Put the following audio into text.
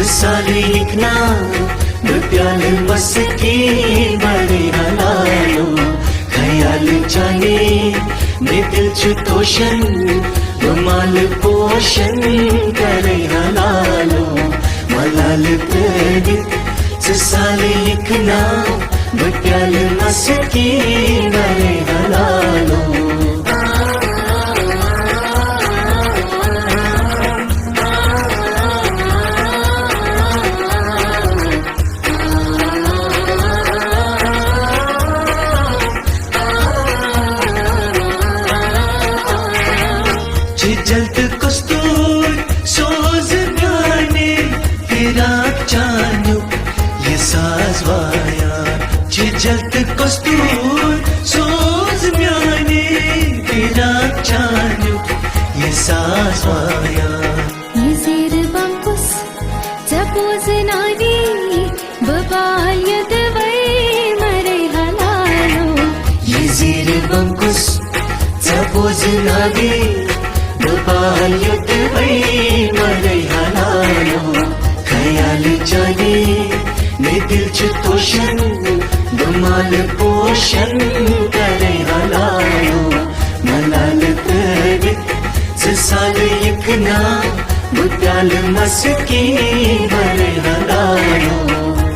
सालिकना प्याल मस्की बड़े हलालो ख्याल जाने दिल चुतोशन माल पोषण करे हलालो मलाल प्रदित सालिकना प्याल मस्की बड़े हलालो जल्द कस्तूर सोज गाने फिराक चानू ये साज वाया जल्द कस्तूर सोज गाने फिराक चानू ये साज वाया ये ज़ेर बंकुस जपोज नादी बबाल यदवै मरे हलालो ये ज़ेर बंकुस जपोज नादी बबाल यदवै मरे हलालो ख्याल जाने दिल चुतोशन माल पोषण करे हलालो मलाल प्रदित सालिकना प्याल मस्की बड़े हलालो